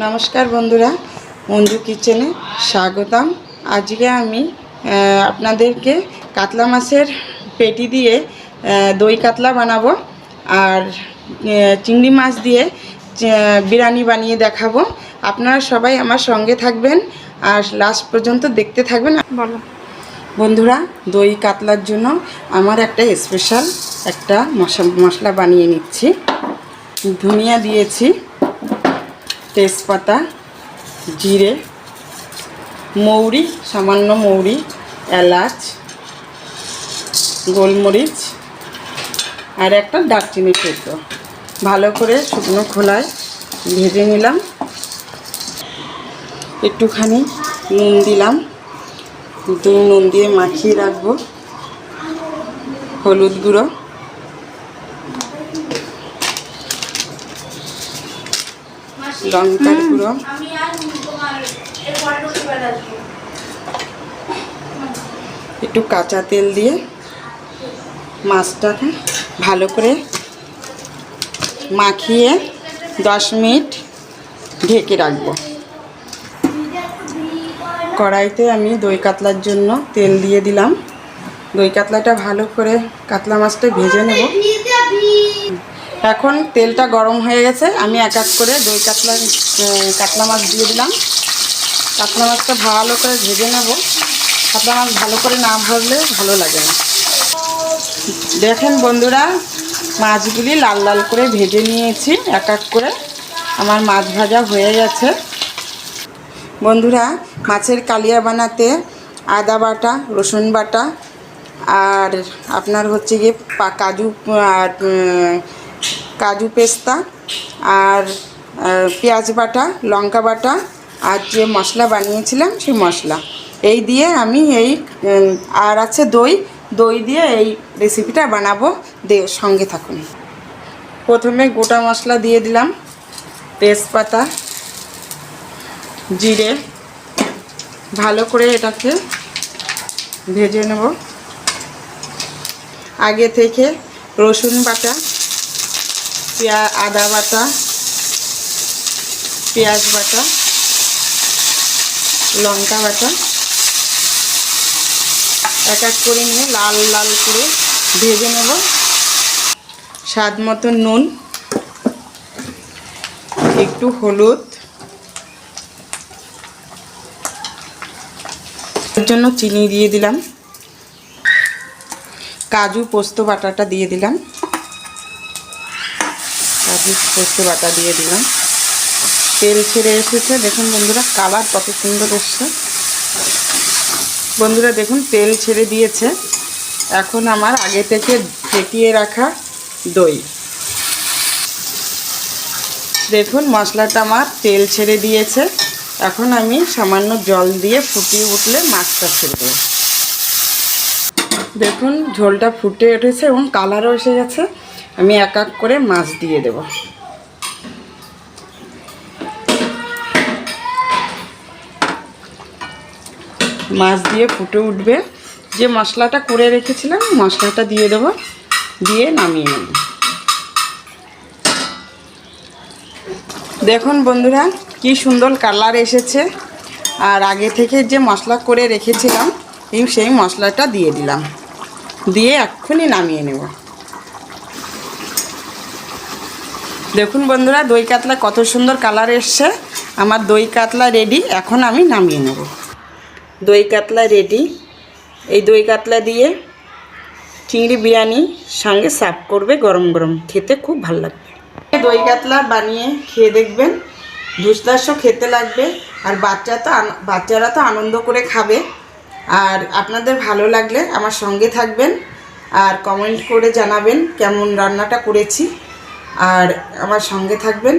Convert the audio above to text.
নমস্কার বন্ধুরা, মঞ্জু কিচেনে স্বাগতম। আজকে আমি আপনাদেরকে কাতলা মাছের পেটি দিয়ে দই কাতলা বানাবো আর চিংড়ি মাছ দিয়ে বিরিয়ানি বানিয়ে দেখাবো। আপনারা সবাই আমার সঙ্গে থাকবেন আর লাস্ট পর্যন্ত দেখতে থাকবেন। বলো বন্ধুরা, দই কাতলার জন্য আমার একটা স্পেশাল একটা মশলা বানিয়ে নিচ্ছি। ধনিয়া দিয়েছি, তেজপাতা, জিরে, মৌরি, সামান্য মৌরি, এলাচ, গোলমরিচ আর একটা দারচিনি টুকরো ভালো করে শুকনো খোলায় ভেজে নিলাম। একটুখানি নুন দিলাম, নুন দিয়ে মাখিয়ে রাখবো। হলুদ গুঁড়ো, লঙ্কার গুঁড়ো, একটু কাঁচা তেল দিয়ে মাছটাকে ভালো করে মাখিয়ে 10 মিনিট ঢেকে রাখবো। কড়াইতে আমি দই কাতলার জন্য তেল দিয়ে দিলাম। দই কাতলাটা ভালো করে কাতলা মাছটা ভেজে নেব। এখন তেলটা গরম হয়ে গেছে, আমি এক এক করে দই কাতলা মাছ দিয়ে দিলাম। কাতলা মাছটা ভালো করে ভেজে নেব। কাতলা মাছ ভালো করে না ভাজলে ভালো লাগে না। দেখেন বন্ধুরা, মাছগুলি লাল লাল করে ভেজে নিয়েছি। এক এক করে আমার মাছ ভাজা হয়ে গেছে। বন্ধুরা, মাছের কালিয়া বানাতে আদা বাটা, রসুন বাটা আর আপনার হচ্ছে গিয়ে কাজু পেস্তা আর পেঁয়াজ বাটা, লঙ্কা বাটা আর যে মশলা বানিয়েছিলাম সেই মশলা এই দিয়ে আমি আর আছে দই দিয়ে এই রেসিপিটা বানাবো। সঙ্গে থাকুন। প্রথমে গোটা মশলা দিয়ে দিলাম, তেজপাতা, জিরে, ভালো করে এটাকে ভেজে নেব। আগে থেকে রসুন বাটা, আদা বাটা, পেঁয়াজ বাটা, লঙ্কা বাটা এক এক করে নিয়ে লাল লাল করে ভেজে নেব। স্বাদ মতো নুন, একটু হলুদ, এর জন্য চিনি দিয়ে দিলাম। কাজু পোস্ত বাটাটা দিয়ে দিলাম। কাজু পোস্ত বাটা দিয়ে দিলাম। তেল ছেড়ে এসেছে, দেখুন বন্ধুরা কালার কত সুন্দর এসছে। বন্ধুরা দেখুন তেল ছেড়ে দিয়েছে। এখন আমার আগে থেকে ফেটিয়ে রাখা দই, দেখুন মশলাটা আমার তেল ছেড়ে দিয়েছে। এখন আমি সামান্য জল দিয়ে ফুটিয়ে উঠলে মাছটা ছেড়ে দেব। দেখুন ঝোলটা ফুটে উঠেছে এবং কালারও এসে গেছে। আমি এক এক করে মাছ দিয়ে দেব। মাছ দিয়ে ফুটে উঠবে, যে মশলাটা করে রেখেছিলাম মশলাটা দিয়ে দেব, দিয়ে নামিয়ে নেব। দেখুন বন্ধুরা কি সুন্দর কালার এসেছে। আর আগে থেকে যে মশলা করে রেখেছিলাম সেই মশলাটা দিয়ে দিলাম, দিয়ে এক্ষুনি নামিয়ে নেব। দেখুন বন্ধুরা দই কাতলা কত সুন্দর কালার এসছে। আমার দই কাতলা রেডি। এখন আমি নামিয়ে নেব। দই কাতলা রেডি। এই দই কাতলা দিয়ে চিংড়ি বিরিয়ানি সঙ্গে সার্ভ করবে গরম গরম, খেতে খুব ভালো লাগবে। দই কাতলা বানিয়ে খেয়ে দেখবেন, দুস্দার্স খেতে লাগবে। আর বাচ্চারা তো আনন্দ করে খাবে। আর আপনাদের ভালো লাগলে আমার সঙ্গে থাকবেন আর কমেন্ট করে জানাবেন কেমন রান্নাটা করেছি। আর আমার সঙ্গে থাকবেন।